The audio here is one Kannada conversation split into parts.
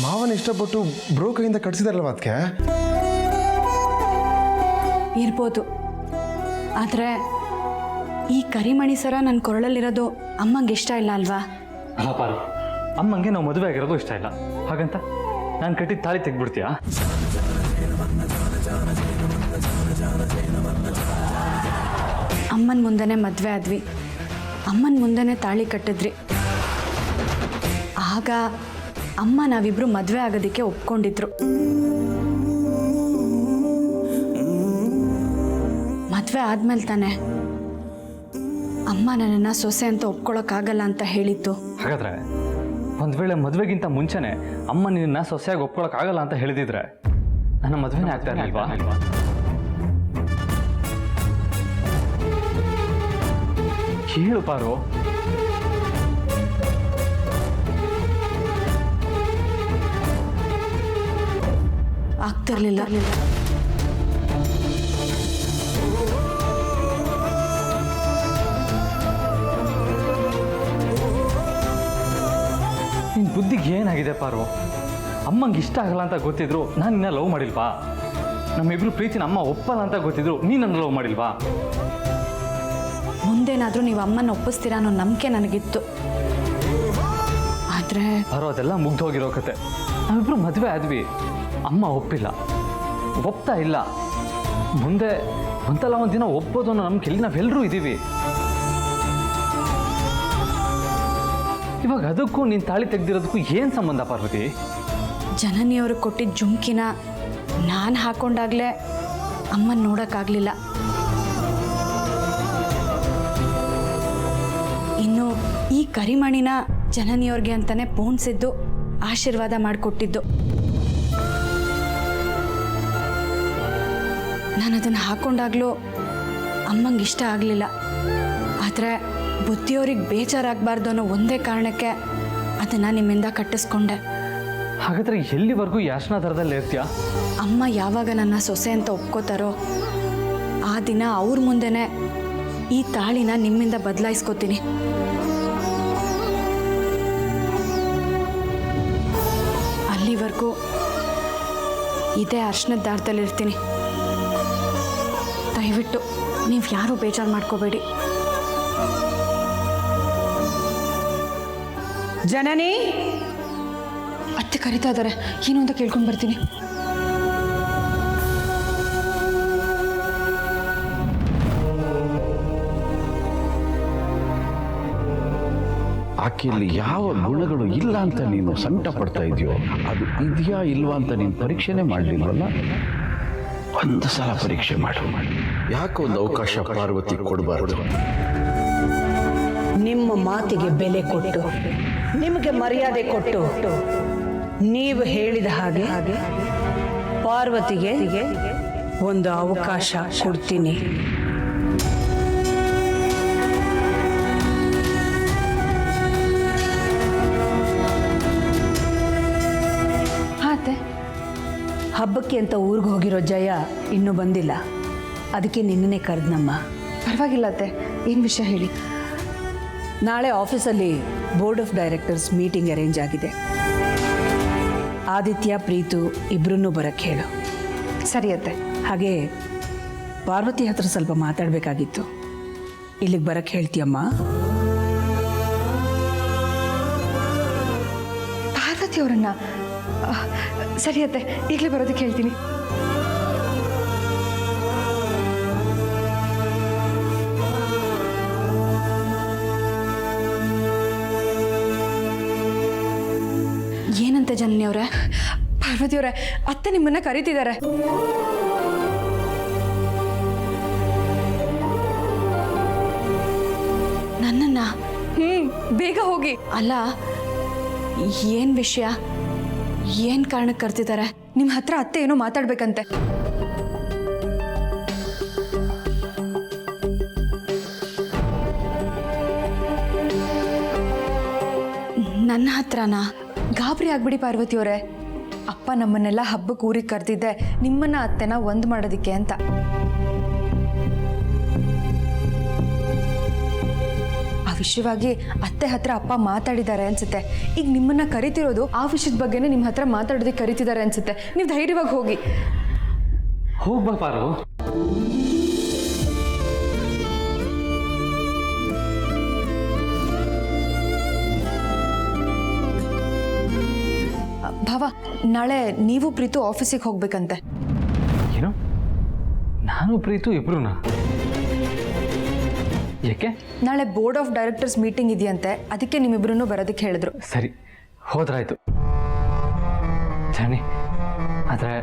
ಮಾವನ ಇಷ್ಟಪಟ್ಟು ಬ್ರೋ ಕೈಯಿಂದ ಕಟ್ಸಿದಾರಲ್ವ ಅದಕ್ಕೆ? ಇರ್ಬೋದು, ಆದರೆ ಈ ಕರಿಮಣಿ ಸರ ನನ್ನ ಕೊರಳಲ್ಲಿರೋದು ಅಮ್ಮಂಗೆ ಇಷ್ಟ ಇಲ್ಲ ಅಲ್ವಾ? ಅಲ್ಲ ಪಾರು, ಅಮ್ಮಂಗೆ ನಾವು ಮದುವೆ ಆಗಿರೋದು ಇಷ್ಟ ಇಲ್ಲ, ಹಾಗಂತ ನಾನು ಕಟ್ಟಿದ ತಾಳಿ ತೆಗ್ಬಿಡ್ತೀಯಾ? ಅಮ್ಮನ ಮುಂದೆನೇ ಮದುವೆ ಆದ್ವಿ, ಅಮ್ಮನ ಮುಂದೆನೇ ತಾಳಿ ಕಟ್ಟಿದ್ರಿ. ಆಗ ಅಮ್ಮ ನಾವಿಬ್ರು ಮದುವೆ ಆಗೋದಕ್ಕೆ ಒಪ್ಕೊಂಡಿದ್ರು. ಮದುವೆ ಆದ್ಮೇಲೆ ತಾನೆ ಅಮ್ಮ ನನ್ನನ್ನು ಸೊಸೆ ಅಂತ ಒಪ್ಕೊಳ್ಳೋಕ್ಕಾಗಲ್ಲ ಅಂತ ಹೇಳಿದ್ದು. ಹಾಗಾದ್ರೆ ಒಂದು ವೇಳೆ ಮದುವೆಗಿಂತ ಮುಂಚೆನೆ ಅಮ್ಮ ನಿನ್ನ ಸೊಸೆಯಾಗಿ ಒಪ್ಕೊಳಕ್ಕಾಗಲ್ಲ ಅಂತ ಹೇಳಿದಿದ್ರೆ ನನ್ನ ಮದುವೆನೇ ಆಗ್ತಾ ಇರಲಿಲ್ವಾ? ಹೇಳು ಪಾರು. ಆಗ್ತಿರ್ಲಿಲ್ಲ. ನಿನ್ನ ಬುದ್ಧಿಗೆ ಏನಾಗಿದೆ ಪಾರು? ಅಮ್ಮಂಗೆ ಇಷ್ಟ ಆಗಲ್ಲ ಅಂತ ಗೊತ್ತಿದ್ರು ನಾನು ನಿನ್ನ ಲವ್ ಮಾಡಿಲ್ವಾ? ನಮ್ಮಿಬ್ರು ಪ್ರೀತಿನ ಅಮ್ಮ ಒಪ್ಪಲ್ಲ ಅಂತ ಗೊತ್ತಿದ್ರು ನೀನು ನನ್ನ ಲವ್ ಮಾಡಿಲ್ವಾ? ಮುಂದೇನಾದರೂ ನೀವು ಅಮ್ಮನ ಒಪ್ಪಿಸ್ತೀರಾ ಅನ್ನೋ ನಂಬಿಕೆ ನನಗಿತ್ತು. ಆದರೆ ಪಾರು, ಅದೆಲ್ಲ ಮುಗ್ದೋಗಿರೋ ಕತೆ. ನಾವಿಬ್ರು ಮದುವೆ ಆದ್ವಿ, ಅಮ್ಮ ಒಪ್ಪಿಲ್ಲ, ಒಪ್ತಾ ಇಲ್ಲ. ಮುಂದೆ ಒಂದಲ್ಲ ಒಂದು ದಿನ ಒಪ್ಪೋದು ಅನ್ನೋ ನಂಬಿಕೆ ಇಲ್ಲಿ ನಾವೆಲ್ಲರೂ ಇದ್ದೀವಿ. ಇವಾಗ ಅದಕ್ಕೂ ನೀನು ತಾಳಿ ತೆಗ್ದಿರೋದಕ್ಕೂ ಏನು ಸಂಬಂಧ ಪಾರ್ವತಿ? ಜನನಿಯವರು ಕೊಟ್ಟಿದ್ದ ಜುಮ್ಕಿನ ನಾನು ಹಾಕೊಂಡಾಗಲೇ ಅಮ್ಮನ ನೋಡೋಕ್ಕಾಗಲಿಲ್ಲ. ಇನ್ನು ಈ ಕರಿಮಣಿನ ಜನನಿಯವ್ರಿಗೆ ಅಂತಲೇ ಪೋಣಿಸಿದ್ದು, ಆಶೀರ್ವಾದ ಮಾಡಿಕೊಟ್ಟಿದ್ದು. ನಾನು ಅದನ್ನು ಹಾಕೊಂಡಾಗಲೂ ಅಮ್ಮಂಗೆ ಇಷ್ಟ ಆಗಲಿಲ್ಲ. ಆದರೆ ಬುದ್ಧಿಯವ್ರಿಗೆ ಬೇಜಾರಾಗಬಾರ್ದು ಅನ್ನೋ ಒಂದೇ ಕಾರಣಕ್ಕೆ ಅದನ್ನು ನಿಮ್ಮಿಂದ ಕಟ್ಟಿಸ್ಕೊಂಡೆ. ಹಾಗಾದ್ರೆ ಎಲ್ಲಿವರೆಗೂ ಯಾಶನ ದರದಲ್ಲಿ ಇರ್ತೀಯ? ಅಮ್ಮ ಯಾವಾಗ ನನ್ನ ಸೊಸೆ ಅಂತ ಒಪ್ಕೋತಾರೋ ಆ ದಿನ ಅವ್ರ ಮುಂದೆನೇ ಈ ತಾಳಿನ ನಿಮ್ಮಿಂದ ಬದಲಾಯಿಸ್ಕೋತೀನಿ. ಅಲ್ಲಿವರೆಗೂ ಇದೇ ಅರ್ಶನದ ದಾರದಲ್ಲಿರ್ತೀನಿ. ದಯವಿಟ್ಟು ನೀವು ಯಾರೂ ಬೇಜಾರು ಮಾಡ್ಕೋಬೇಡಿ. ಜನನಿ, ಅತ್ತೆ ಕರಿತಾ ಇದ್ದಾರೆ, ಏನು ಅಂತ ಕೇಳ್ಕೊಂಡು ಬರ್ತೀನಿ. ಆಕೆಯಲ್ಲಿ ಯಾವ ಗುಣಗಳು ಇಲ್ಲ ಅಂತ ನೀನು ಸಂಕಟ ಪಡ್ತಾ ಇದೆಯೋ ಅದು ಇದೆಯಾ ಇಲ್ವಾ ಅಂತ ನೀನು ಪರೀಕ್ಷೆನೇ ಮಾಡಲಿಲ್ವಲ್ಲ? ಒಂದು ಸಲ ಪರೀಕ್ಷೆ ಮಾಡು. ಯಾಕೆ ಒಂದು ಅವಕಾಶ ಪಾರ್ವತಿ ಕೊಡಬಾರದು? ನಿಮ್ಮ ಮಾತಿಗೆ ಬೆಲೆ ಕೊಟ್ಟು, ನಿಮಗೆ ಮರ್ಯಾದೆ ಕೊಟ್ಟು, ನೀವು ಹೇಳಿದ ಹಾಗೆ ಪಾರ್ವತಿಗೆ ಒಂದು ಅವಕಾಶ ಕೊಡ್ತೀನಿ. ಹಬ್ಬಕ್ಕೆ ಅಂತ ಊರಿಗೆ ಹೋಗಿರೋ ಜಯ ಇನ್ನೂ ಬಂದಿಲ್ಲ, ಅದಕ್ಕೆ ನಿನ್ನೆ ಕರೆದ್ನಮ್ಮ. ಪರವಾಗಿಲ್ಲ ಅತ್ತೆ, ಏನು ವಿಷಯ ಹೇಳಿ. ನಾಳೆ ಆಫೀಸಲ್ಲಿ board of directors meeting arrange ಆಗಿದೆ. ಆದಿತ್ಯ, ಪ್ರೀತು ಇಬ್ಬರನ್ನೂ ಬರಕ್ಕೆ ಹೇಳು. ಸರಿ ಅತ್ತೆ. ಹಾಗೆ ಪಾರ್ವತಿ ಹತ್ರ ಸ್ವಲ್ಪ ಮಾತಾಡಬೇಕಾಗಿತ್ತು, ಇಲ್ಲಿಗೆ ಬರಕ್ಕೆ ಹೇಳ್ತೀಯಮ್ಮ? ಪಾರ್ವತಿ ಅವರನ್ನ? ಸರಿ ಅತ್ತೆ, ಈಗಲೇ ಬರೋದಕ್ಕೆ ಹೇಳ್ತೀನಿ. ಏನಂತೆ ಜನನಿ ಅವರೇ? ಪಾರ್ವತಿ ಅವರೇ, ಅತ್ತೆ ನಿಮ್ಮನ್ನ ಕರೀತಿದ್ದಾರೆ. ನನ್ನನ್ನ? ಬೇಗ ಹೋಗಿ. ಅಲ್ಲ, ಏನ್ ವಿಷಯ? ಏನ್ ಕಾರಣಕ್ಕೆ ಕರ್ತಿದ್ದಾರೆ? ನಿಮ್ಮ ಹತ್ರ ಅತ್ತೆ ಏನೋ ಮಾತಾಡ್ಬೇಕಂತೆ. ನನ್ನ ಹತ್ರನಾ? ಗಾಬರಿ ಆಗ್ಬಿಡಿ ಪಾರ್ವತಿಯವರೇ. ಅಪ್ಪ ನಮ್ಮನ್ನೆಲ್ಲ ಹಬ್ಬಕ್ಕೆ ಊರಿಗೆ ಕರೆದಿದ್ದೆ ನಿಮ್ಮನ್ನ ಅತ್ತೆನ ಒಂದು ಮಾಡೋದಕ್ಕೆ ಅಂತ. ಆ ವಿಷಯವಾಗಿ ಅತ್ತೆ ಹತ್ರ ಅಪ್ಪ ಮಾತಾಡಿದ್ದಾರೆ ಅನ್ಸುತ್ತೆ. ಈಗ ನಿಮ್ಮನ್ನ ಕರಿತಿರೋದು ಆ ವಿಷಯದ ಬಗ್ಗೆನೇ ನಿಮ್ಮ ಹತ್ರ ಮಾತಾಡೋದಕ್ಕೆ ಕರಿತಿದ್ದಾರೆ ಅನ್ಸುತ್ತೆ. ನೀವು ಧೈರ್ಯವಾಗಿ ಹೋಗಿ. ಹೋಗ್ಬಾ ಪಾರು. ಭಾವ, ನಾಳೆ ನೀವು ಪ್ರೀತು ಆಫೀಸಿಗೆ ಹೋಗ್ಬೇಕಂತೆ. ಏನು? ನಾನು ಪ್ರೀತು ಇಬ್ರುನಾ? ಯಾಕೆ? ನಾಳೆ ಬೋರ್ಡ್ ಆಫ್ ಡೈರೆಕ್ಟರ್ಸ್ ಮೀಟಿಂಗ್ ಇದೆಯಂತೆ, ಅದಕ್ಕೆ ನಿಮ್ಮಿಬ್ರು ಬರೋದಕ್ಕೆ ಹೇಳಿದ್ರು. ಸರಿ, ಹೋದ್ರಾಯ್ತು. ಜಾನಿ, ಆದರೆ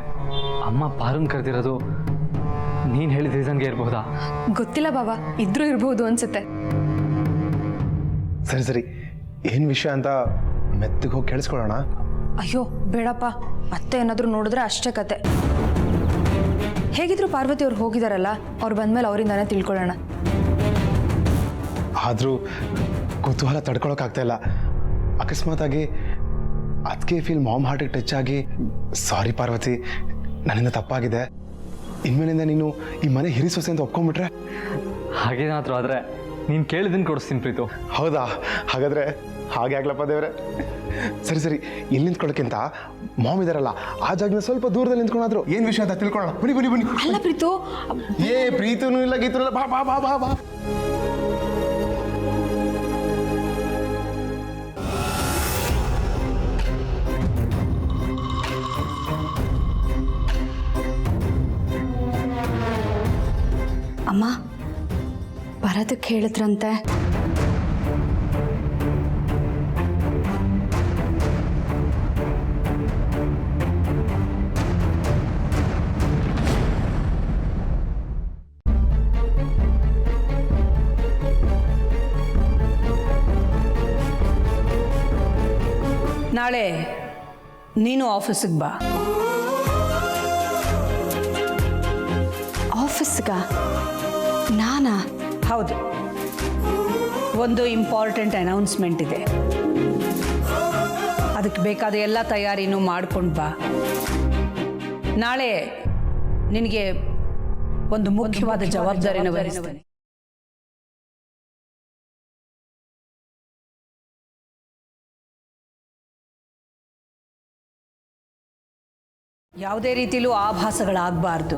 ಅಮ್ಮ ಪಾರನ್ ಕರೆದಿರೋದು ನೀನು ಹೇಳಿದ ರೀಸನ್ಗೆ ಇರಬಹುದಾ? ಗೊತ್ತಿಲ್ಲ ಭಾವ, ಇದ್ರೂ ಇರ್ಬೋದು ಅನ್ಸುತ್ತೆ. ಸರಿ ಸರಿ, ಏನು ವಿಷಯ ಅಂತ ಮೆತ್ತಗೆ ಹೋಗಿ ಕೇಳಿಸ್ಕೊಳ್ಳೋಣ. ಅಯ್ಯೋ ಬೇಡಪ್ಪ, ಅತ್ತೆ ಏನಾದರೂ ನೋಡಿದ್ರೆ ಅಷ್ಟೇ ಕತೆ. ಹೇಗಿದ್ರು ಪಾರ್ವತಿ ಅವ್ರು ಹೋಗಿದಾರಲ್ಲ, ಅವ್ರು ಬಂದ್ಮೇಲೆ ಅವರಿಂದಾನೇ ತಿಳ್ಕೊಳ್ಳೋಣ. ಆದರೂ ಕುತೂಹಲ ತಡ್ಕೊಳಕ್ಕಾಗ್ತಾ ಇಲ್ಲ. ಅಕಸ್ಮಾತಾಗಿ ಅದಕ್ಕೆ ಫೀಲ್ ಮಾಮ್ ಹಾರ್ಟಿಗೆ ಟಚ್ ಆಗಿ, ಸಾರಿ ಪಾರ್ವತಿ, ನನ್ನಿಂದ ತಪ್ಪಾಗಿದೆ, ಇನ್ಮೇಲಿಂದ ನೀನು ಈ ಮನೆ ಹಿರಿ ಸೊಸೆ ಅಂತ ಒಪ್ಕೊಂಡ್ಬಿಟ್ರೆ? ಹಾಗೇನಾದರೂ ಆದರೆ ನೀನು ಕೇಳಿದ್ದನ್ನು ಕೊಡಿಸ್ತೀನಿ ಪ್ರೀತು. ಹೌದಾ? ಹಾಗಾದರೆ ಹಾಗೆ ಆಗ್ಲಪ್ಪ ದೇವ್ರೆ. ಸರಿ ಸರಿ, ಇಲ್ಲಿ ನಿಂತ್ಕೊಳ್ಳೋಕ್ಕಿಂತ ಮಾಮ್ ಇದಾರಲ್ಲ ಆ ಜಾಗದಿಂದ ಸ್ವಲ್ಪ ದೂರದಲ್ಲಿ ನಿಂತ್ಕೊಂಡಾದ್ರು ಏನು ವಿಷಯ ಅಂತ ತಿಳ್ಕೊಳ್ಳೋಣ. ಬನ್ನಿ ಬನ್ನಿ ಬನ್ನಿ. ಅಲ್ಲ ಪ್ರೀತು, ಪ್ರೀತನೂ ಇಲ್ಲ ಗೀತನೂ ಇಲ್ಲ, ಬಾ ಬಾ ಬಾ ಬಾ ಬಾ. ಅಮ್ಮ ಬರೋದಕ್ಕೆ ಹೇಳಿದ್ರಂತೆ. ನಾಳೆ ನೀನು ಆಫೀಸಿಗೆ ಬಾ. ಆಫೀಸ್ಗ ನಾನಾ? ಹೌದು, ಒಂದು ಇಂಪಾರ್ಟೆಂಟ್ ಅನೌನ್ಸ್ಮೆಂಟ್ ಇದೆ. ಅದಕ್ಕೆ ಬೇಕಾದ ಎಲ್ಲ ತಯಾರಿನೂ ಮಾಡ್ಕೊಂಡು ಬಾ. ನಾಳೆ ನಿನಗೆ ಒಂದು ಮುಖ್ಯವಾದ ಜವಾಬ್ದಾರಿನ ವಹಿಸ್ತೇನೆ. ಯಾವುದೇ ರೀತಿಲೂ ಆಭಾಸಗಳಾಗಬಾರ್ದು.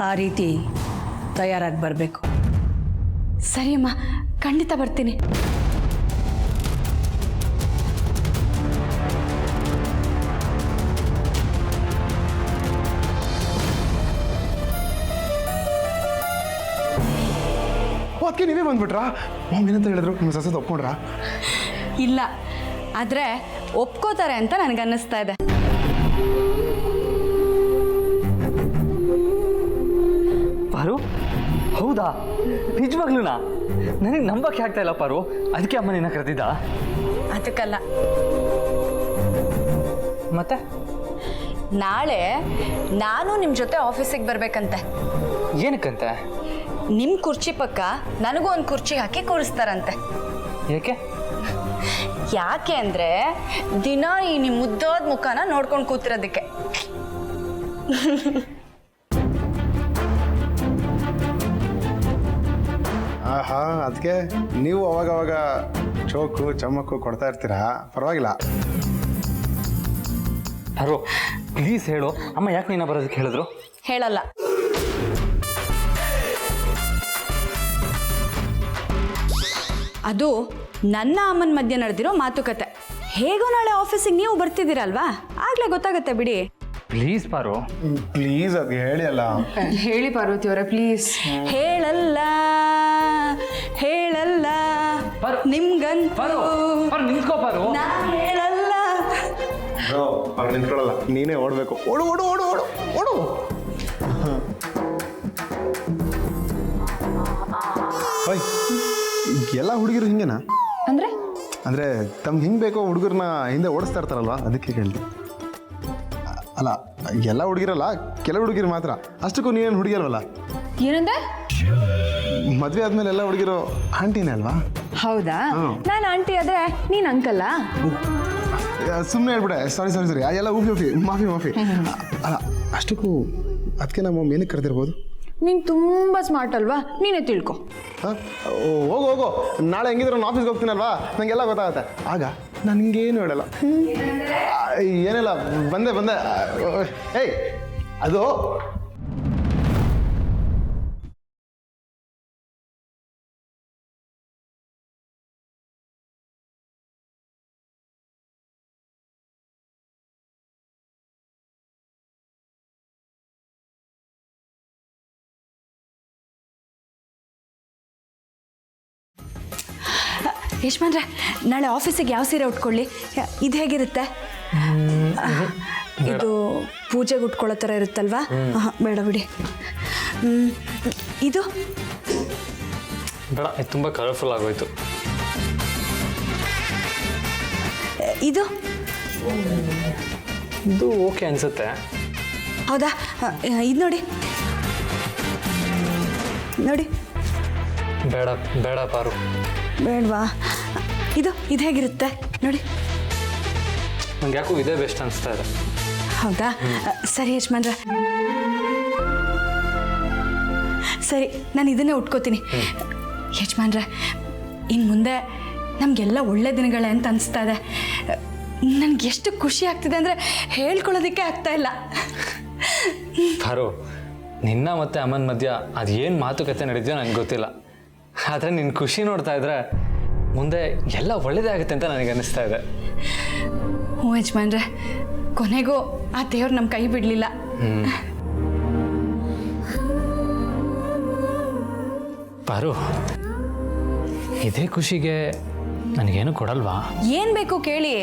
ಆ ರೀತಿ ತಯಾರಾಗಿ ಬರಬೇಕು. ಸರಿ ಅಮ್ಮ, ಖಂಡಿತ ಬರ್ತೀನಿ. ಅದಕ್ಕೆ ನೀವೇ ಬಂದ್ಬಿಟ್ರಾ? ಮಾಮ್ ಏನಂತ ಹೇಳಿದ್ರು? ನಿಮ್ಮ ಸೊಸೆ ಒಪ್ಕೊಂಡ್ರಾ? ಇಲ್ಲ, ಆದರೆ ಒಪ್ಕೋತಾರೆ ಅಂತ ನನಗನ್ನಿಸ್ತಾ ಇದೆ. ಪಾರು, ಹೌದಾ? ನಿಜವಾಗ್ಲೂನಾ? ನನಗೆ ನಂಬಕ್ಕೆ ಆಗ್ತಾ ಇಲ್ಲ ಪಾರು. ಅದಕ್ಕೆ ಅಮ್ಮ ನಿನ್ನ ಕರೆದಿದ್ದ? ಅದಕ್ಕಲ್ಲ, ಮತ್ತೆ ನಾಳೆ ನಾನು ನಿಮ್ಮ ಜೊತೆ ಆಫೀಸಿಗೆ ಬರಬೇಕಂತೆ. ಏನಕ್ಕಂತೆ? ನಿಮ್ಮ ಕುರ್ಚಿ ಪಕ್ಕ ನನಗೂ ಒಂದು ಕುರ್ಚಿ ಹಾಕಿ ಕೂರಿಸ್ತಾರಂತೆ. ಯಾಕೆ? ಯಾಕೆ ಅಂದರೆ ದಿನ ಈ ನಿಮ್ಮ ಮುದ್ದಾದ ಮುಖನ ನೋಡ್ಕೊಂಡು ಕೂತಿರೋದಕ್ಕೆ. ಆಹಾ, ಅದಕ್ಕೆ ನೀವು ಅವಾಗವಾಗ ಚೋಕು ಚಮ್ಮಕ್ಕು ಕೊಡ್ತಾ ಇರ್ತೀರಾ, ಪರವಾಗಿಲ್ಲ. ಪಾರು ಪ್ಲೀಸ್ ಹೇಳು, ಅಮ್ಮ ಯಾಕೆ ನೀನು ಬರೋದಕ್ಕೆ ಹೇಳಿದ್ರು? ಹೇಳಲ್ಲ. ಅದು ನನ್ನ ಅಮ್ಮನ ಮಧ್ಯೆ ನಡೆದಿರೋ ಮಾತುಕತೆ. ಹೇಗೋ ನಾಳೆ ಆಫೀಸಿಗೆ ನೀವು ಬರ್ತಿದ್ದೀರಲ್ವಾ, ಆಗ್ಲೇ ಗೊತ್ತಾಗತ್ತೆ ಬಿಡಿ. ಪ್ಲೀಸ್ ಪಾರು, ಪ್ಲೀಸ್ ಅದು ಹೇಳಿ ಅಲ್ಲ. ಹೇಳಿ ಪಾರ್ವತಿ ಅವರೇ, ಪ್ಲೀಸ್. ಹೇಳಲ್ಲ ಹೇಳಲ್ಲ ನಿಮ್ಗಂತೂ ನಿಂತ್ಕೋ ಪಾರು. ಹೇಳಲ್ಲ. ಅವ್ರು ನಿಂತ್ಕೊಳ್ಳಲ್ಲ, ನೀನೇ ಓಡಬೇಕು. ಓಡು ಓಡು ಓಡು ಓಡು ಓಡು. ಓಯ್, ಎಲ್ಲ ಹುಡುಗಿರು ಹಿಂಗೇನಾ? ಅಂದರೆ ತಮ್ಗೆ ಹಿಂಗೆ ಬೇಕೋ ಹುಡುಗರನ್ನ ಹಿಂದೆ ಓಡಿಸ್ತಾ ಇರ್ತಾರಲ್ವಾ, ಅದಕ್ಕೆ ಕೇಳಿದೆ. ಅಲ್ಲ, ಎಲ್ಲ ಹುಡುಗಿರಲ್ಲ, ಕೆಲವು ಹುಡುಗಿರು ಮಾತ್ರ. ಅಷ್ಟಕ್ಕೂ ನೀನೇನು ಹುಡುಗಿರಲ್ಲ? ಏನಂದೆ? ಮದುವೆ ಆದ್ಮೇಲೆ ಎಲ್ಲ ಹುಡುಗಿರು ಆಂಟಿನೇ ಅಲ್ವಾ? ಹೌದಾ? ನಾನು ಆಂಟಿ ಆದ್ರೆ ನೀನು ಅಂಕಲ್ಲ? ಸುಮ್ಮನೆ ಹೇಳ್ಬಿಡೆ. ಸಾರಿ ಸಾರಿ ಸಾರಿ, ಎಲ್ಲ ಊಫಿ ಊಫಿ ಮಾಫಿ ಮಾಫಿ. ಅಲ್ಲ, ಅಷ್ಟಕ್ಕೂ ಅದಕ್ಕೆ ನಮ್ಮ ಏನಕ್ಕೆ ಕರೆದಿರ್ಬೋದು? ನೀನು ತುಂಬ ಸ್ಮಾರ್ಟ್ ಅಲ್ವಾ, ನೀನೇ ತಿಳ್ಕೊ. ಹಾಂ ಹೋಗು ಹೋಗು, ನಾಳೆ ಹೆಂಗಿದ್ರು ನಾನು ಆಫೀಸ್ಗೆ ಹೋಗ್ತೀನಲ್ವಾ, ನನಗೆಲ್ಲ ಗೊತ್ತಾಗುತ್ತೆ. ಆಗ ನನಗೇನು ಹೇಳಲ್ಲ. ಏನಿಲ್ಲ, ಬಂದೆ. ಏಯ್ ಅದು ಯಜಮಾನ್ರೆ, ನಾಳೆ ಆಫೀಸಿಗೆ ಯಾವ ಸೀರೆ ಉಟ್ಕೊಳ್ಳಿ? ಇದು ಹೇಗಿರುತ್ತೆ? ಇದು ಪೂಜೆಗೆ ಉಟ್ಕೊಳ್ಳೋ ಥರ ಇರುತ್ತಲ್ವಾ? ಬೇಡ ಬಿಡಿ. ಇದು ಬೇಡ, ಇದು ತುಂಬ ಕಲರ್ಫುಲ್ ಆಗೋಯ್ತು. ಇದು ಇದು ಓಕೆ ಅನಿಸುತ್ತೆ. ಹೌದಾ? ಇದು ನೋಡಿ ನೋಡಿ. ಬೇಡ ಬೇಡ ಪಾರು. ಬೇಡವಾ? ಇದು ಹೇಗಿರುತ್ತೆ ನೋಡಿ. ನಂಗೆ ಯಾಕೋ ಇದೇ ಬೆಸ್ಟ್ ಅನಿಸ್ತಾ ಇದೆ. ಹೌದಾ? ಸರಿ ಯಜಮಾನ್ರೆ, ಸರಿ, ನಾನು ಇದನ್ನೇ ಉಟ್ಕೋತೀನಿ. ಯಜಮಾನ್ರೆ, ಇನ್ನು ಮುಂದೆ ನಮಗೆಲ್ಲ ಒಳ್ಳೆ ದಿನಗಳೇ ಅಂತ ಅನಿಸ್ತಾ ಇದೆ. ನನಗೆ ಎಷ್ಟು ಖುಷಿ ಆಗ್ತಿದೆ ಅಂದರೆ ಹೇಳ್ಕೊಳ್ಳೋದಕ್ಕೆ ಆಗ್ತಾ ಇಲ್ಲ. ಪಾರು, ನಿನ್ನ ಮತ್ತು ಅಮ್ಮನ ಮಧ್ಯ ಅದೇನು ಮಾತುಕತೆ ನಡೀತೀಯೋ ನನಗೆ ಗೊತ್ತಿಲ್ಲ. ಆದರೆ ನಿನ್ನ ಖುಷಿ ನೋಡ್ತಾ ಇದ್ರೆ ಮುಂದೆ ಎಲ್ಲ ಒಳ್ಳೇದೇ ಆಗುತ್ತೆ ಅಂತ ನನಗೆ ಅನ್ನಿಸ್ತಾ ಇದೆ. ಹ್ಞೂ ಯಜಮಾನ್ರೆ, ಕೊನೆಗೂ ಆ ದೇವ್ರು ನಮ್ಮ ಕೈ ಬಿಡಲಿಲ್ಲ. ಪಾರು, ಇದೇ ಖುಷಿಗೆ ನನಗೇನು ಕೊಡಲ್ವಾ? ಏನು ಬೇಕು ಕೇಳಿ,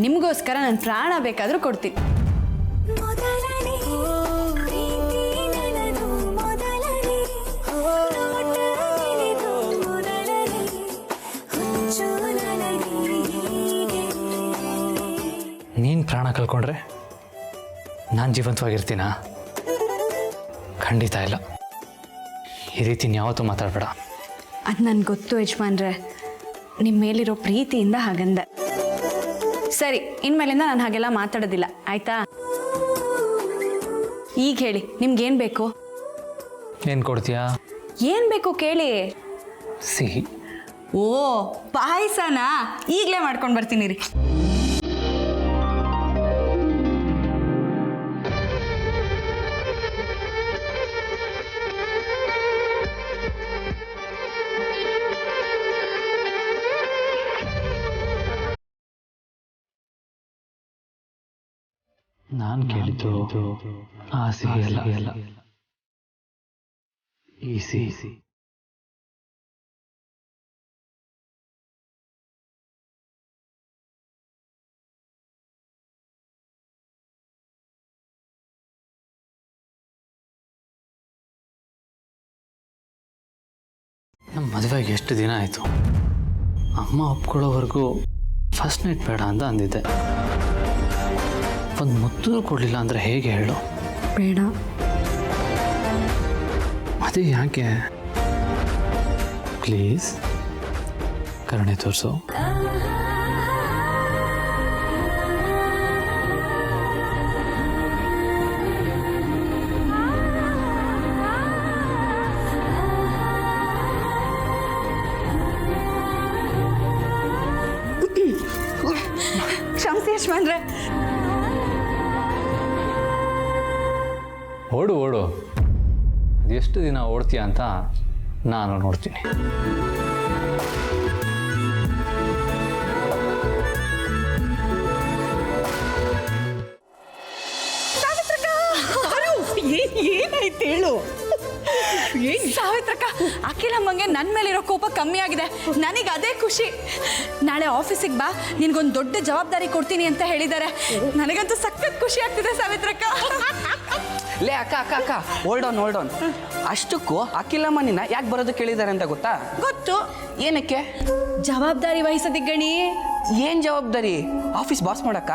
ನಿಮಗೋಸ್ಕರ ನಾನು ಪ್ರಾಣ ಬೇಕಾದರೂ ಕೊಡ್ತೀನಿ. ನೀನು ಪ್ರಾಣ ಕಳ್ಕೊಂಡ್ರೆ ನಾನು ಜೀವಂತವಾಗಿರ್ತೀನಾ? ಖಂಡಿತ ಇಲ್ಲ. ಈ ರೀತಿ ಯಾವತ್ತೂ ಮಾತಾಡಬೇಡ. ಅದು ನನಗೆ ಗೊತ್ತು ಯಜಮಾನ್ರೆ, ನಿಮ್ಮ ಮೇಲಿರೋ ಪ್ರೀತಿಯಿಂದ ಹಾಗಂದೆ. ಸರಿ, ಇನ್ಮೇಲಿಂದ ನಾನು ಹಾಗೆಲ್ಲ ಮಾತಾಡೋದಿಲ್ಲ, ಆಯ್ತಾ? ಈಗ ಹೇಳಿ, ನಿಮ್ಗೇನು ಬೇಕು? ಏನು ಕೊಡ್ತೀಯಾ? ಏನು ಬೇಕು ಕೇಳಿ. ಸಿಹಿ. ಓ, ಪಾಯಸನಾ? ಈಗಲೇ ಮಾಡ್ಕೊಂಡು ಬರ್ತೀನಿ ರೀ. ನಾನು ಕೇಳಿದ್ದು ಆ ಸಿಹಿ ಅಲ್ಲ, ಈ ಸಿಹಿ. ನಮ್ಮ ಮದುವೆಗೆ ಎಷ್ಟು ದಿನ ಆಯಿತು. ಅಮ್ಮ ಒಪ್ಕೊಳ್ಳೋವರೆಗೂ ಫಸ್ಟ್ ನೈಟ್ ಬೇಡ ಅಂತ ಅಂದಿದ್ದೆ. ಒಂದು ಮುತ್ತು ಕೊಡಲಿಲ್ಲ ಅಂದರೆ ಹೇಗೆ ಹೇಳು? ಬೇಡ. ಅದೇ ಯಾಕೆ? ಪ್ಲೀಸ್ ಕರುಣೆ ತೋರಿಸು. ಕ್ಷಮಿಸಿ ಯಜಮಾನ್ರೆ. ಓಡು ಅದೆಷ್ಟು ದಿನ ಓಡ್ತೀಯ ಅಂತ ನಾನು ನೋಡ್ತೀನಿ. ಏನಾಯ್ತು ಹೇಳು? ಸಾವಿತ್ರಕ್ಕ, ಅಖಿಲಮ್ಮಂಗೆ ನನ್ನ ಮೇಲಿರೋ ಕೋಪ ಕಮ್ಮಿ ಆಗಿದೆ. ನನಗೆ ಅದೇ ಖುಷಿ. ನಾಳೆ ಆಫೀಸಿಗೆ ಬಾ, ನಿನ್ಗೊಂದು ದೊಡ್ಡ ಜವಾಬ್ದಾರಿ ಕೊಡ್ತೀನಿ ಅಂತ ಹೇಳಿದ್ದಾರೆ. ನನಗಂತೂ ಸಖತ್ ಖುಷಿ ಆಗ್ತಿದೆ ಸಾವಿತ್ರಕ್ಕ. ಲೇ ಅಕ್ಕ ಹೋಲ್ಡ್ ಆನ್. ಅಷ್ಟಕ್ಕೂ ಅಖಿಲಮ್ಮ ನಿನ್ನ ಯಾಕೆ ಬರೋದು ಕೇಳಿದ್ದಾರೆ ಅಂತ ಗೊತ್ತಾ? ಗೊತ್ತು. ಏನಕ್ಕೆ? ಜವಾಬ್ದಾರಿ ವಹಿಸೋದಿggಣಿ. ಏನ್ ಜವಾಬ್ದಾರಿ? ಆಫೀಸ್ ಬಾಸ್ ಮಾಡಕ್ಕ?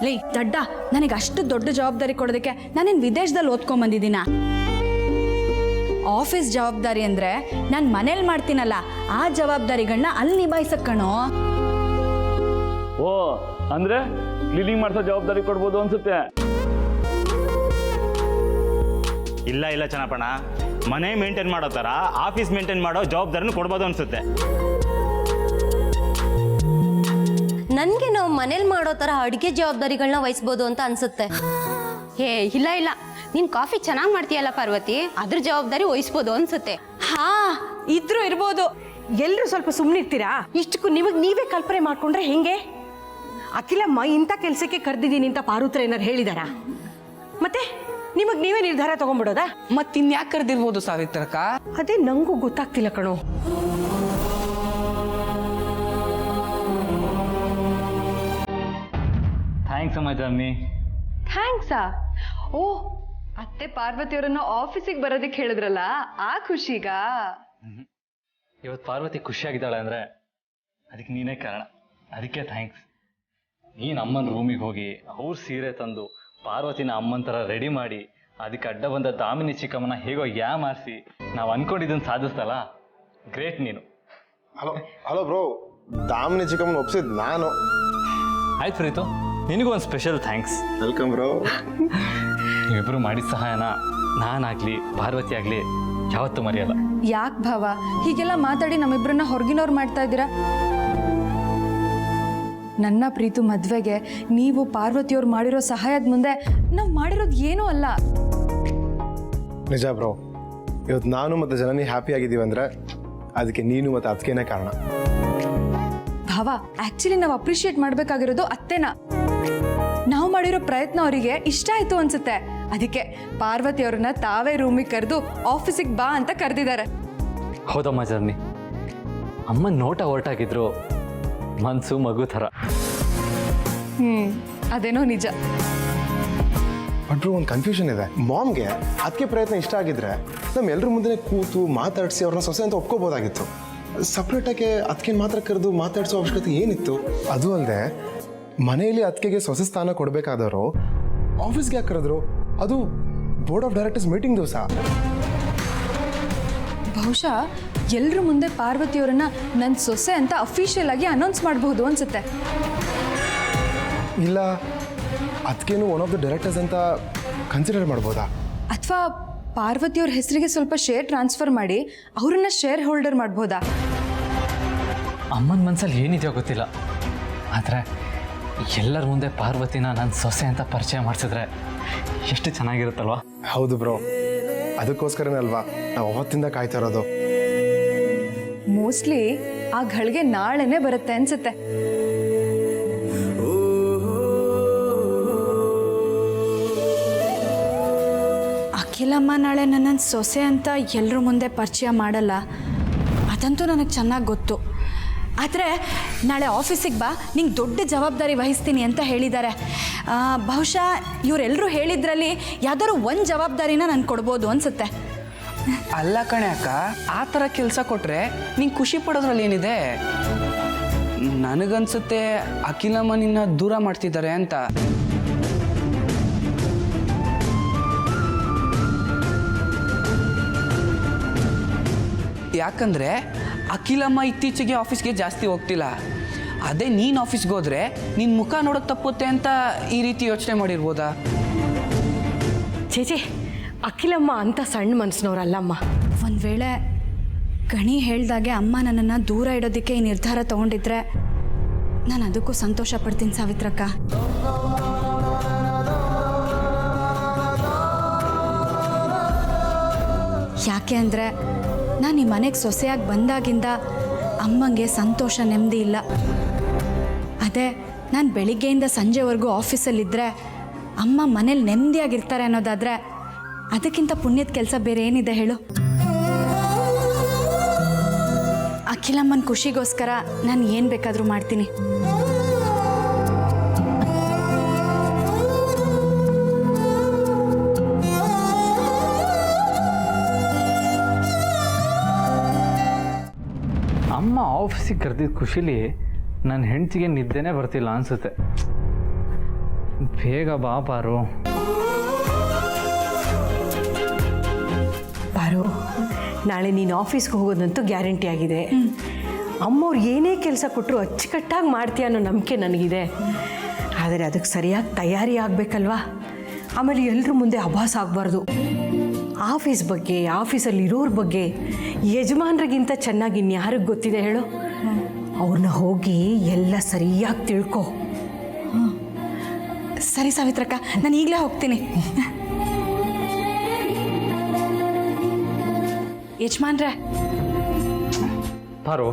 ಲೇ ದಡ್ಡ, ನನಗೆ ಅಷ್ಟು ದೊಡ್ಡ ಜವಾಬ್ದಾರಿ ಕೊಡೋದಕ್ಕೆ ನಾನೇನು ವಿದೇಶದಲ್ಲಿ ಓದ್ಕೊಂಬಂದಿದ್ದೀನ? ಆಫೀಸ್ ಜವಾಬ್ದಾರಿ ಅಂದರೆ ನಾನು ಮನೇಲಿ ಮಾಡ್ತೀನಲ್ಲ, ಆ ಜವಾಬ್ದಾರಿಗಳನ್ನ ಅಲ್ಲಿ ನಿಭಾಯಿಸಕ್ಕಣೋ. ಓ, ಅಂದ್ರೆ ಕ್ಲೀನಿಂಗ್ ಮಾಡಿಸೋ ಜವಾಬ್ದಾರಿ ಕೊಡ್ಬೋದು ಅನ್ಸುತ್ತೆ. ಇಲ್ಲ ಚನ್ನಪ್ಪಣ್ಣ, ಮನೆ ಮೇಂಟೈನ್ ಮಾಡೋ ಥರ ಆಫೀಸ್ ಮೇಂಟೈನ್ ಮಾಡೋ ಜವಾಬ್ದಾರಿನೂ ಕೊಡ್ಬೋದು ಅನಿಸುತ್ತೆ. ನನಗೆ ನಾವು ಮನೇಲಿ ಮಾಡೋ ಥರ ಅಡುಗೆ ಜವಾಬ್ದಾರಿಗಳನ್ನ ವಹಿಸ್ಬೋದು ಅಂತ ಅನಿಸುತ್ತೆ. ಹೇ ಇಲ್ಲ ಇಲ್ಲ, ನೀನು ಕಾಫಿ ಚೆನ್ನಾಗಿ ಮಾಡ್ತೀಯಲ್ಲ ಪಾರ್ವತಿ, ಅದ್ರ ಜವಾಬ್ದಾರಿ ವಹಿಸ್ಬೋದು ಅನ್ಸುತ್ತೆ. ಹಾ ಇದ್ರೂ ಇರ್ಬೋದು. ಎಲ್ಲರೂ ಸ್ವಲ್ಪ ಸುಮ್ಮನಿರ್ತೀರಾ? ಇಷ್ಟಕ್ಕೂ ನಿಮಗೆ ನೀವೇ ಕಲ್ಪನೆ ಮಾಡ್ಕೊಂಡ್ರೆ ಹೆಂಗೆ? ಅಖಿಲಮ್ಮ ಇಂಥ ಕೆಲಸಕ್ಕೆ ಕರೆದಿದ್ದೀನಿ ಅಂತ ಪಾರುತ್ರ ಏನಾರು ಹೇಳಿದಾರ? ಮತ್ತೆ ನಿಮಗೆ ನೀವೇ ನಿರ್ಧಾರ ತಗೊಂಡ್ಬಿಡೋದಾ? ಮತ್ತಿನ್ಯಾಕೆ ಕರೆದಿರ್ಬೋದು ಸಾವಿತ್ರಕ್ಕ? ಅದೇ ನಂಗೂ ಗೊತ್ತಾಗ್ತಿಲ್ಲ ಕಣೋ. ಥ್ಯಾಂಕ್ಸ್ ಅಮ್ಮ ಜಾನ್ವಿ. ಥ್ಯಾಂಕ್ಸಾ? ಓ, ಅತ್ತೆ ಪಾರ್ವತಿಯವರನ್ನ ಆಫೀಸಿಗೆ ಬರೋದಕ್ಕೆ ಹೇಳಿದ್ರಲ್ಲ, ಆ ಖುಷಿಗ? ಇವತ್ತು ಪಾರ್ವತಿ ಖುಷಿಯಾಗಿದ್ದಾಳೆ ಅಂದರೆ ಅದಕ್ಕೆ ನೀನೇ ಕಾರಣ. ಅದಕ್ಕೆ ಥ್ಯಾಂಕ್ಸ್. ನೀನು ಅಮ್ಮನ ರೂಮಿಗೆ ಹೋಗಿ ಅವ್ರ ಸೀರೆ ತಂದು ಪಾರ್ವತಿನ ಅಮ್ಮನ ಥರ ರೆಡಿ ಮಾಡಿ ಅದಕ್ಕೆ ಅಡ್ಡ ಬಂದ ದಾಮಿನಿ ಚಿಕ್ಕಮ್ಮನ ಹೇಗೋ ಮಾರಿಸಿ ನಾವು ಅನ್ಕೊಂಡಿದ್ದನ್ನು ಸಾಧಿಸ್ತಲ್ಲ, ಗ್ರೇಟ್ ನೀನು. ಹಲೋ ಬ್ರೋ, ದಾಮಿನಿ ಚಿಕ್ಕಮ್ಮನ ಒಪ್ಸಿದ್ ನಾನು. ಆಯ್ತು ಪ್ರೀತು, ನಿನಗೂ ಒಂದು ಸ್ಪೆಷಲ್ ಥ್ಯಾಂಕ್ಸ್. Welcome bro. ನೀವಿಬ್ಬರು ಮಾಡಿದ ಸಹಾಯನ ನಾನಾಗಲಿ ಪಾರ್ವತಿ ಆಗಲಿ ಯಾವತ್ತೂ ಮರೆಯಲ್ಲ. ಯಾಕೆ ಭಾವ ಹೀಗೆಲ್ಲ ಮಾತಾಡಿ ನಮ್ಮಿಬ್ಬರನ್ನ ಹೊರಗಿನವ್ರು ಮಾಡ್ತಾ ಇದ್ದೀರಾ? ನನ್ನ ಪ್ರೀತು ಮದುವೆಗೆ ನೀವು ಪಾರ್ವತಿಯವ್ರು ಮಾಡಿರೋ ಸಹಾಯದ ಮುಂದೆ ನಾವು ಮಾಡಿರೋದು ಏನೂ ಅಲ್ಲ. ನಿಜ ಬ್ರೋ, ಇವತ್ತು ನಾನು ಮತ್ತು ಜನನಿ ಹ್ಯಾಪಿ ಆಗಿದ್ದೀವಿ ಅಂದರೆ ಅದಕ್ಕೆ ನೀನು ಮತ್ತು ಅದಕ್ಕೇನೆ ಕಾರಣ. ಭಾವ, ಆ್ಯಕ್ಚುಲಿ ನಾವು ಅಪ್ರಿಷಿಯೇಟ್ ಮಾಡಬೇಕಾಗಿರೋದು ಅತ್ತೆನ. ನಾವು ಮಾಡಿರೋ ಪ್ರಯತ್ನ ಅವರಿಗೆ ಇಷ್ಟ ಆಯಿತು ಅನ್ಸುತ್ತೆ. ಅದಕ್ಕೆ ಪಾರ್ವತಿಯವ್ರನ್ನ ತಾವೇ ರೂಮಿಗೆ ಕರೆದು ಆಫೀಸಿಗೆ ಬಾ ಅಂತ ಕರೆದಿದ್ದಾರೆ. ಹೌದಮ್ಮ ಜರ್ನಿ, ಅಮ್ಮ ನೋಟ ಹೊರಟಾಗಿದ್ರು ಮನಸ್ಸು ಮಗು ಥರ. ಅದೇನೋ ನಿಜ. ಬಟ್ ಒಂದು ಕನ್ಫ್ಯೂಷನ್ ಇದೆ. ಮಾಮ್ಗೆ ಅದಕ್ಕೆ ಪ್ರಯತ್ನ ಇಷ್ಟ ಆಗಿದ್ರೆ ನಮ್ಮ ಎಲ್ಲರ ಮುಂದೆ ಕೂತು ಮಾತಾಡಿಸಿ ಅವ್ರನ್ನ ಸೊಸೆ ಅಂತ ಒಪ್ಕೋಬೋದಾಗಿತ್ತು. ಸಪ್ರೇಟಾಗಿ ಅದಕ್ಕೆ ಮಾತ್ರ ಕರೆದು ಮಾತಾಡಿಸೋ ಅವಶ್ಯಕತೆ ಏನಿತ್ತು? ಅದು ಅಲ್ಲದೆ ಮನೆಯಲ್ಲಿ ಅದಕ್ಕೆ ಸೊಸೆ ಸ್ಥಾನ ಕೊಡಬೇಕಾದವರು ಆಫೀಸ್ಗೆ ಯಾಕೆ ಕರೆದ್ರು? ಅದು ಬೋರ್ಡ್ ಆಫ್ ಡೈರೆಕ್ಟರ್ಸ್ ಮೀಟಿಂಗ್ ದಿವಸ. ಬಹುಶಃ ಎಲ್ಲರ ಮುಂದೆ ಪಾರ್ವತಿಯವರನ್ನ ನನ್ನ ಸೊಸೆ ಅಂತ ಅಫಿಷಿಯಲ್ ಆಗಿ ಅನೌನ್ಸ್ ಮಾಡಬಹುದು ಅನ್ಸುತ್ತೆ. ಇಲ್ಲ, ಅದಕ್ಕೇನು ಒನ್ ಆಫ್ ದ ಡೈರೆಕ್ಟರ್ಸ್ ಅಂತ ಕನ್ಸಿಡರ್ ಮಾಡ್ಬೋದಾ? ಅಥವಾ ಪಾರ್ವತಿಯವ್ರ ಹೆಸರಿಗೆ ಸ್ವಲ್ಪ ಶೇರ್ ಟ್ರಾನ್ಸ್ಫರ್ ಮಾಡಿ ಅವರನ್ನ ಶೇರ್ ಹೋಲ್ಡರ್ ಮಾಡ್ಬೋದಾ? ಅಮ್ಮನ ಮನಸ್ಸಲ್ಲಿ ಏನಿದೆಯೋ ಗೊತ್ತಿಲ್ಲ, ಆದರೆ ಎಲ್ಲರ ಮುಂದೆ ಪಾರ್ವತಿನ ನನ್ನ ಸೊಸೆ ಅಂತ ಪರಿಚಯ ಮಾಡಿಸಿದ್ರೆ ಎಷ್ಟು ಚೆನ್ನಾಗಿರುತ್ತಲ್ವಾ? ಹೌದು ಬ್ರೋ, ಅದಕ್ಕೋಸ್ಕರನೇ ಅಲ್ವಾ ನಾವು ಅವತ್ತಿಂದ ಕಾಯ್ತಾ ಇರೋದು. ಮೋಸ್ಟ್ಲಿ ಆ ಗಳಿಗೆ ನಾಳೆನೇ ಬರುತ್ತೆ ಅನ್ಸುತ್ತೆ. ಅಖಿಲಮ್ಮ ನಾಳೆ ನನ್ನ ಸೊಸೆ ಅಂತ ಎಲ್ಲರ ಮುಂದೆ ಪರಿಚಯ ಮಾಡಲ್ಲ, ಅದಂತೂ ನನಗೆ ಚೆನ್ನಾಗಿ ಗೊತ್ತು. ಆದರೆ ನಾಳೆ ಆಫೀಸಿಗೆ ಬಾ, ನಿಂಗೆ ದೊಡ್ಡ ಜವಾಬ್ದಾರಿ ವಹಿಸ್ತೀನಿ ಅಂತ ಹೇಳಿದ್ದಾರೆ. ಬಹುಶಃ ಇವರೆಲ್ಲರೂ ಹೇಳಿದ್ರಲ್ಲಿ ಯಾವ್ದಾದ್ರು ಒಂದು ಜವಾಬ್ದಾರಿನ ನಾನು ಕೊಡ್ಬೋದು ಅನಿಸುತ್ತೆ. ಅಲ್ಲ ಕಣೆ ಅಕ್ಕ, ಆ ಥರ ಕೆಲಸ ಕೊಟ್ಟರೆ ನಿಂಗೆ ಖುಷಿ ಪಡೋದ್ರಲ್ಲಿ ಏನಿದೆ? ನನಗನ್ಸುತ್ತೆ ಅಖಿಲಮ್ಮ ನಿನ್ನ ದೂರ ಮಾಡ್ತಿದ್ದಾರೆ ಅಂತ. ಯಾಕಂದರೆ ಅಖಿಲಮ್ಮ ಇತ್ತೀಚೆಗೆ ಆಫೀಸ್ಗೆ ಜಾಸ್ತಿ ಹೋಗ್ತಿಲ್ಲ. ಅದೇ ನೀನು ಆಫೀಸ್ಗೆ ಹೋದರೆ ನಿನ್ನ ಮುಖ ನೋಡೋದು ತಪ್ಪುತ್ತೆ ಅಂತ ಈ ರೀತಿ ಯೋಚನೆ ಮಾಡಿರ್ಬೋದಾ? ಚೇಚೆ, ಅಖಿಲಮ್ಮ ಅಂತ ಸಣ್ಣ ಮನಸ್ಸಿನವ್ರಲ್ಲಮ್ಮ. ಒಂದು ವೇಳೆ ಗಣಿ ಹೇಳ್ದಾಗೆ ಅಮ್ಮ ನನ್ನನ್ನು ದೂರ ಇಡೋದಕ್ಕೆ ಈ ನಿರ್ಧಾರ ತಗೊಂಡಿದ್ರೆ ನಾನು ಅದಕ್ಕೂ ಸಂತೋಷ ಪಡ್ತೀನಿ ಸಾವಿತ್ರಕ್ಕ. ಯಾಕೆ ಅಂದರೆ ನಾನು ಈ ಮನೆಗೆ ಸೊಸೆಯಾಗಿ ಬಂದಾಗಿಂದ ಅಮ್ಮಂಗೆ ಸಂತೋಷ ನೆಮ್ಮದಿ ಇಲ್ಲ. ಅದೇ ನಾನು ಬೆಳಿಗ್ಗೆಯಿಂದ ಸಂಜೆವರೆಗೂ ಆಫೀಸಲ್ಲಿದ್ದರೆ ಅಮ್ಮ ಮನೇಲಿ ನೆಮ್ಮದಿಯಾಗಿರ್ತಾರೆ ಅನ್ನೋದಾದರೆ ಅದಕ್ಕಿಂತ ಪುಣ್ಯದ ಕೆಲಸ ಬೇರೆ ಏನಿದೆ ಹೇಳು? ಅಖಿಲಮ್ಮನ ಖುಷಿಗೋಸ್ಕರ ನಾನು ಏನು ಬೇಕಾದರೂ ಮಾಡ್ತೀನಿ. ಅಮ್ಮ ಆಫೀಸಿಗೆ ಕರೆದಿದ್ದ ಖುಷಿಲಿ ನನ್ನ ಹೆಂಡತಿಗೆ ನಿದ್ದೆನೇ ಬರ್ತಿಲ್ಲ ಅನಿಸುತ್ತೆ. ಬೇಗ ಬಾ ಪಾರು. ಪಾರು, ನಾಳೆ ನೀನು ಆಫೀಸ್ಗೆ ಹೋಗೋದಂತೂ ಗ್ಯಾರಂಟಿ ಆಗಿದೆ. ಅಮ್ಮವ್ರು ಏನೇ ಕೆಲಸ ಕೊಟ್ಟರು ಅಚ್ಚುಕಟ್ಟಾಗಿ ಮಾಡ್ತೀಯ ಅನ್ನೋ ನಂಬಿಕೆ ನನಗಿದೆ. ಆದರೆ ಅದಕ್ಕೆ ಸರಿಯಾಗಿ ತಯಾರಿ ಆಗಬೇಕಲ್ವಾ? ಆಮೇಲೆ ಎಲ್ಲರ ಮುಂದೆ ಅಭಾಸ ಆಗಬಾರ್ದು. ಆಫೀಸ್ ಬಗ್ಗೆ ಆಫೀಸಲ್ಲಿ ಇರೋರ ಬಗ್ಗೆ ಯಜಮಾನ್ರಿಗಿಂತ ಚೆನ್ನಾಗಿ ಇನ್ಯಾರಿಗೆ ಗೊತ್ತಿದೆ ಹೇಳು? ಅವ್ರನ್ನ ಹೋಗಿ ಎಲ್ಲ ಸರಿಯಾಗಿ ತಿಳ್ಕೊ. ಸರಿ ಸಾವಿತ್ರಕ್ಕ, ನಾನು ಈಗಲೇ ಹೋಗ್ತೀನಿ. ಯಜಮಾನ್ರೆ, ಪಾರು,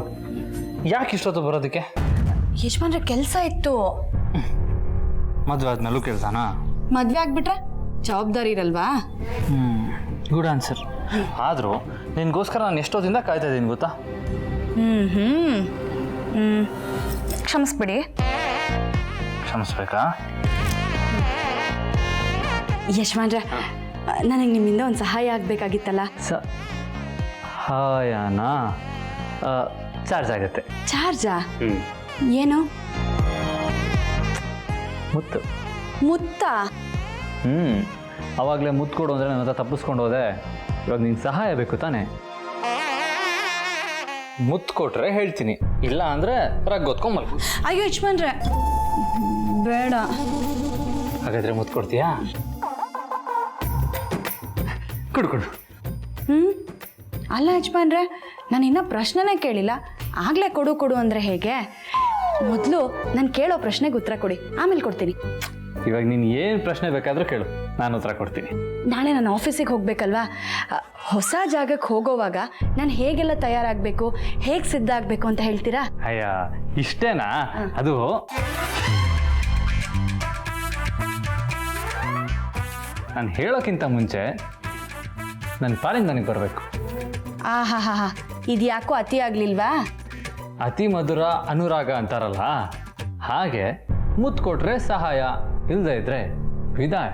ಯಾಕೆ ಇಷ್ಟೊತ್ತು ಬರೋದಕ್ಕೆ? ಯಜಮಾನ್ರೆ ಕೆಲಸ ಇತ್ತು. ಮದುವೆ ಆದ್ಮೇಲೂ ಕೆಲಸನಾ? ಮದುವೆ ಆಗ್ಬಿಟ್ರೆ ಜವಾಬ್ದಾರಿ ಇರಲ್ವಾ? Good answer. ಆದರೂ ನಿನಗೋಸ್ಕರ ನಾನು ಎಷ್ಟೊತ್ತಿಂದ ಕಾಯ್ತಾ ಇದ್ದೀನಿ ಗೊತ್ತಾ? ಕ್ಷಮಿಸ್ಬಿಡಿ. ಕ್ಷಮಿಸ್ಬೇಕಾ? ಯಜಮಾನ್ರೆ, ನನಗೆ ನಿಮ್ಮಿಂದ ಒಂದು ಸಹಾಯ ಆಗಬೇಕಾಗಿತ್ತಲ್ಲ. ಸಹಾಯನಾ? ಚಾರ್ಜ್ ಆಗುತ್ತೆ. ಚಾರ್ಜಾ? ಏನು? ಮುತ್ತು. ಮುತ್ತಾ? ಅವಾಗಲೇ ಮುತ್ತು ಕೊಡು ಅಂದರೆ ನನ್ನ ಹತ್ರ ತಪ್ಪಿಸ್ಕೊಂಡು ಹೋದೆ. ಇವಾಗ ನಿನ್ನ ಸಹಾಯ ಬೇಕು ತಾನೆ? ಮುತ್ತು ಕೊಟ್ರೆ ಹೇಳ್ತೀನಿ, ಇಲ್ಲ ಅಂದರೆ ರಗ್ಗೊತ್ಕೊಂಬಲ್ಕು. ಅಯ್ಯೋ ಯಜಮಾನ್ರೆ, ಬೇಡ. ಹಾಗಾದರೆ ಮುತ್ತು ಕೊಡ್ತೀಯಾ? ಕೊಡು. ಅಲ್ಲ ಯಜಮಾನ್ರೆ, ನಾನು ಇನ್ನೂ ಪ್ರಶ್ನೆನೇ ಕೇಳಿಲ್ಲ, ಆಗಲೇ ಕೊಡು ಅಂದರೆ ಹೇಗೆ? ಮೊದಲು ನಾನು ಕೇಳೋ ಪ್ರಶ್ನೆಗೆ ಉತ್ತರ ಕೊಡಿ, ಆಮೇಲೆ ಕೊಡ್ತೀನಿ. ಇವಾಗ ನೀನು ಏನು ಪ್ರಶ್ನೆ ಬೇಕಾದರೂ ಕೇಳು, ನಾನು ಉತ್ತರ ಕೊಡ್ತೀನಿ. ನಾಳೆ ನಾನು ಆಫೀಸಿಗೆ ಹೋಗಬೇಕಲ್ವಾ? ಹೊಸ ಜಾಗಕ್ಕೆ ಹೋಗೋವಾಗ ನಾನು ಹೇಗೆಲ್ಲ ತಯಾರಾಗಬೇಕು, ಹೇಗೆ ಸಿದ್ಧ ಆಗಬೇಕು ಅಂತ ಹೇಳ್ತೀರಾ? ಅಯ್ಯ, ಇಷ್ಟೇನಾ? ಅದು ನಾನು ಹೇಳೋಕ್ಕಿಂತ ಮುಂಚೆ ನನ್ನ ಪಾಲಿಂದ ನನಗೆ ಬರಬೇಕು. ಆಹಾ, ಇದು ಯಾಕೋ ಅತಿ ಆಗಲಿಲ್ವಾ? ಅತಿ ಮಧುರ ಅನುರಾಗ ಅಂತಾರಲ್ಲ ಹಾಗೆ, ಮುತ್ತು ಕೊಟ್ರೆ ಸಹಾಯ, ಇಲ್ಲದೆ ಇದ್ರೆ ವಿದಾಯ.